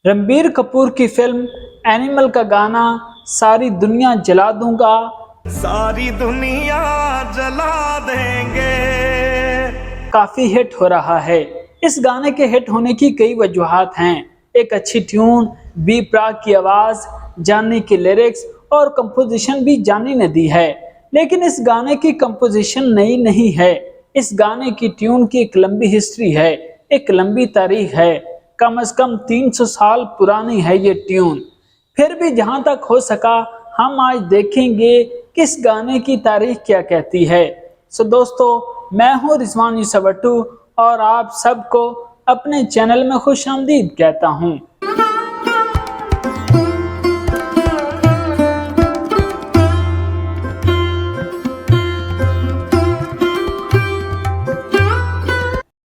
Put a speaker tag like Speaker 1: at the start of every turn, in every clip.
Speaker 1: रणबीर कपूर की film animal का गाना सारी दुनिया जला दूंगा,
Speaker 2: सारी दुनिया जला देंगे
Speaker 1: काफी हिट हो रहा है। इस गाने के हिट होने की कई वजूहात हैं। एक अच्छी ट्यून, बी प्राक की आवाज, जानी की लिरिक्स और कंपोजिशन भी जानी ने दी है। लेकिन इस गाने की कंपोजिशन नई नहीं है। इस गाने की ट्यून की एक लंबी हिस्ट्री है, एक लंबी तारीख है। कम से कम 300 साल पुरानी है ये ट्यून। फिर भी जहां तक हो सका हम आज देखेंगे कि इस गाने की तारीख क्या कहती है। सो दोस्तों, मैं हूं रिजवान यूसुफ और आप सबको अपने चैनल में खुशामदीद कहता हूं।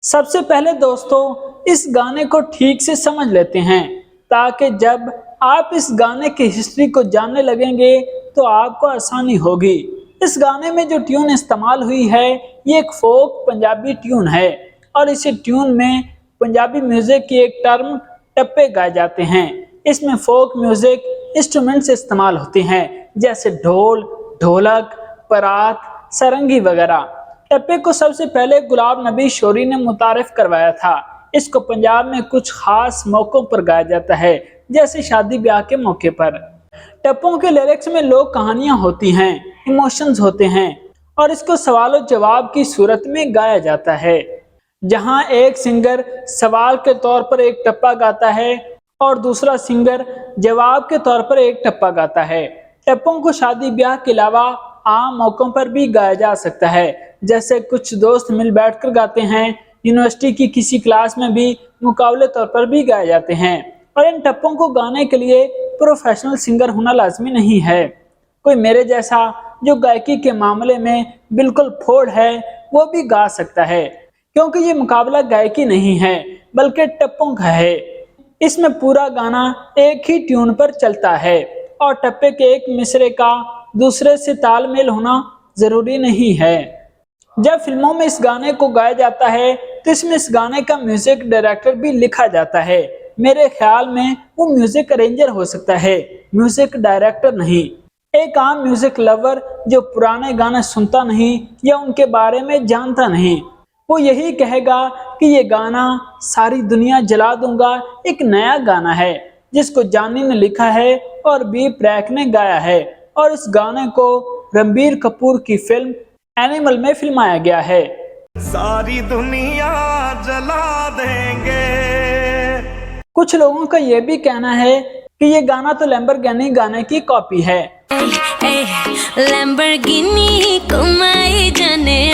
Speaker 1: सबसे पहले दोस्तों, इस गाने को ठीक से समझ लेते हैं ताकि जब आप इस गाने की हिस्ट्री को जानने लगेंगे तो आपको आसानी होगी। इस गाने में जो ट्यून इस्तेमाल हुई है ये एक फोक पंजाबी ट्यून है और इस ट्यून में पंजाबी म्यूजिक की एक टर्म टप्पे गाए जाते हैं। इसमें फोक म्यूजिक इंस्ट्रूमेंट्स इस्तेमाल होते हैं जैसे ढोल, ढोलक, परात, सारंगी वगैरह। टप्पे को सबसे पहले गुलाब नबी शोरी ने मुतारिफ करवाया था। इसको पंजाब में कुछ खास मौकों पर गाया जाता है जैसे शादी ब्याह के मौके पर। टप्पों के लिरिक्स में लोक कहानियां होती हैं, इमोशंस होते हैं और इसको सवाल और जवाब की सूरत में गाया जाता है, जहां एक सिंगर सवाल के तौर पर एक टप्पा गाता है और दूसरा सिंगर जवाब के तौर पर एक टप्पा गाता है। टप्पों को शादी ब्याह के अलावा आम मौकों पर भी गाया जा सकता है, जैसे कुछ दोस्त मिल बैठकर गाते हैं। यूनिवर्सिटी की किसी क्लास में भी मुकाबले तौर पर भी गाए जाते हैं। और इन टप्पों को गाने के लिए प्रोफेशनल सिंगर होना लाजमी नहीं है। कोई मेरे जैसा जो गायकी के मामले में बिल्कुल फोड़ है वो भी गा सकता है, क्योंकि ये मुकाबला गायकी नहीं है बल्कि टप्पों का है। इसमें पूरा गाना एक ही ट्यून पर चलता है और टप्पे के एक मिसरे का दूसरे से तालमेल होना जरूरी नहीं है। जब फिल्मों में इस गाने को गाया जाता है तो इसमें इस गाने का म्यूजिक डायरेक्टर भी लिखा जाता है। मेरे ख्याल में वो म्यूजिक अरेंजर हो सकता है, म्यूजिक डायरेक्टर नहीं। एक आम म्यूजिक लवर जो पुराने गाने सुनता नहीं या उनके बारे में जानता नहीं, वो यही कहेगा कि ये गाना सारी दुनिया जला दूंगा एक नया गाना है जिसको जानी ने लिखा है और बी प्राक ने गाया है। और इस गाने को रणबीर कपूर की फिल्म एनिमल में फिल्माया गया है।
Speaker 2: सारी दुनिया जला देंगे।
Speaker 1: कुछ लोगों का यह भी कहना है कि ये गाना तो लैम्बोर्गिनी गाने की कॉपी है।
Speaker 3: लैम्बोर्गिनी कमाई जाने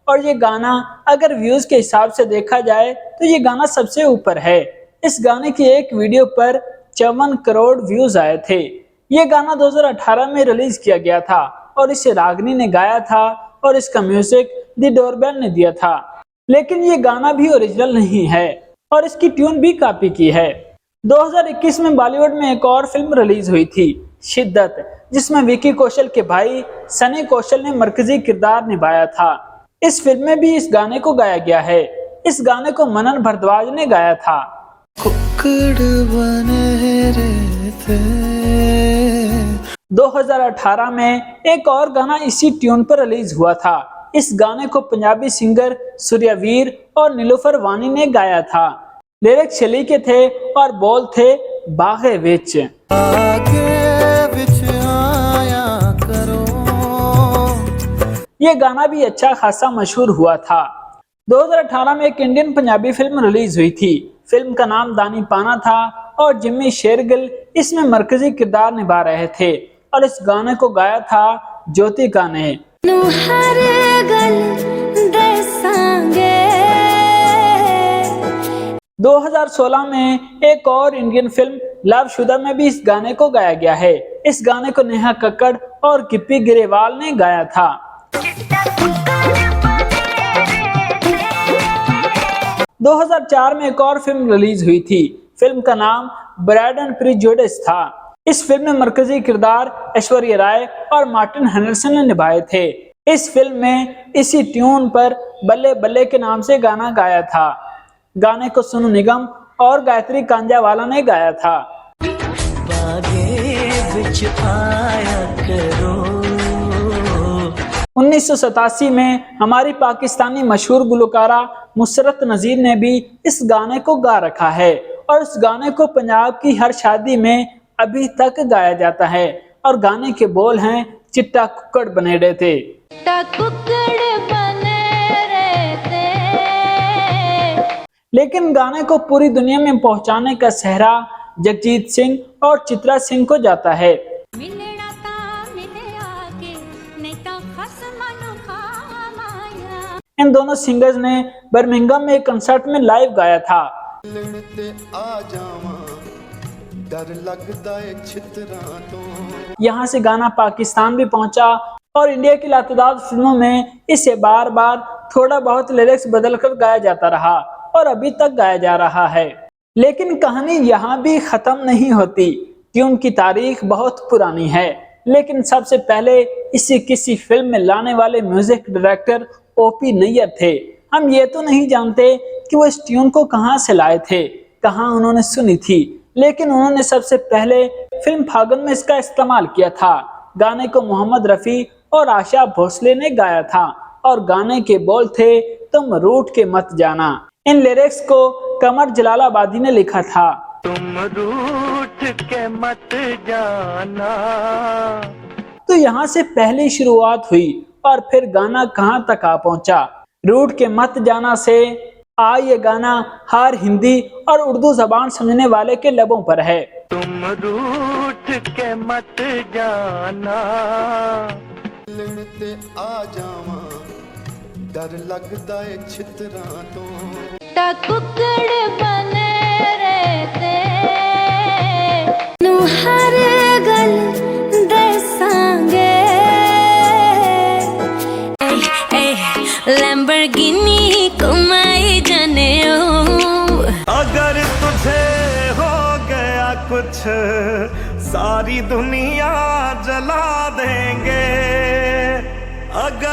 Speaker 1: और ये गाना अगर व्यूज के हिसाब से देखा जाए तो ये गाना सबसे ऊपर है। इस गाने की एक वीडियो पर 54 करोड़ व्यूज आए थे। ये गाना 2018 में रिलीज किया गया था और इसे रागनी ने गाया था और इसका म्यूजिक दी डोरबेल ने दिया था। लेकिन ये गाना भी ओरिजिनल नहीं है और इसकी ट्यून भी कॉपी की है। 2021 में बॉलीवुड में एक और फिल्म रिलीज हुई थी, शिद्दत, जिसमें विकी कौशल के भाई सनी कौशल ने मरकजी किरदार निभाया था। इस फिल्म में भी इस गाने को गाया गया है। इस गाने को मनन भारद्वाज ने गाया था। 2018 में एक और गाना इसी ट्यून पर रिलीज हुआ था। इस गाने को पंजाबी सिंगर सूर्यवीर और नीलोफर वानी ने गाया था। लिरिक्स शली के थे और बोल थे बागे विच ये गाना भी अच्छा खासा मशहूर हुआ था। 2018 में एक इंडियन पंजाबी फिल्म रिलीज हुई थी। फिल्म का नाम दानी पाना था और जिम्मी शेरगिल इसमें मरकजी किरदार निभा रहे थे और इस गाने को गाया था ज्योतिका ने। 2016 में एक और इंडियन फिल्म लव शुदा में भी इस गाने को गाया गया है। इस गाने को नेहा कक्कड़ और गिप्पी ग्रेवाल ने गाया था। 2004 में एक और फिल्म रिलीज हुई थी। फिल्म का नाम ब्राइड एंड प्रेजुडिस था। इस फिल्म में मरकजी किरदार ऐश्वर्या राय और मार्टिन हेंडरसन ने निभाए थे। इस फिल्म में इसी ट्यून पर बल्ले बल्ले के नाम से गाना गाया था। गाने को सोनू निगम और गायत्री कांजावाला ने गाया था।
Speaker 4: बागे विच आया करो।
Speaker 1: 1987 में हमारी पाकिस्तानी मशहूर गुलकारा नुसरत नज़ीर ने भी इस गाने को गा रखा है और इस गाने को पंजाब की हर शादी में अभी तक गाया जाता है और गाने के बोल हैं चिट्टा कुक्कड़ बने रहते। लेकिन गाने को पूरी दुनिया में पहुंचाने का सेहरा जगजीत सिंह और चित्रा सिंह को जाता है। इन दोनों सिंगर्स ने बर्मिंघम में एक कंसर्ट में लाइव गाया था। यहाँ से गाना पाकिस्तान भी पहुंचा और इंडिया की लातादाद फिल्मों में इसे बार बार थोड़ा बहुत लिरिक्स बदलकर गाया जाता रहा और अभी तक गाया जा रहा है। लेकिन कहानी यहाँ भी खत्म नहीं होती। ट्यून की तारीख बहुत पुरानी है, लेकिन सबसे पहले इसे किसी फिल्म में लाने वाले म्यूजिक डायरेक्टर ओपी नैयर थे। हम ये तो नहीं जानते कि वो इस ट्यून को कहाँ से लाए थे, कहाँ उन्होंने सुनी थी, लेकिन उन्होंने सबसे पहले फिल्म फागुन में इसका इस्तेमाल किया था। गाने को मोहम्मद रफी और आशा भोसले ने गाया था और गाने के बोल थे तुम रूठ के मत जाना। इन लिरिक्स को कमर जलालाबादी ने लिखा था।
Speaker 4: तुम रूठ के मत जाना।
Speaker 1: तो यहाँ से पहली शुरुआत हुई और फिर गाना कहाँ तक आ पहुंचा। रूठ के मत जाना से ये गाना हर हिंदी और उर्दू जबान समझने वाले के लबों पर है।
Speaker 4: तुम रूठ के मत जाना।
Speaker 5: ते आ जावा डर लगदा है छितरा तो।
Speaker 3: कुक्कड़ बने रहते नू हर गल दसांगे। लैम्बोर्गिनी कमाई जाने
Speaker 2: अगर तुझे हो गया कुछ सारी दुनिया जला देंगे। अगर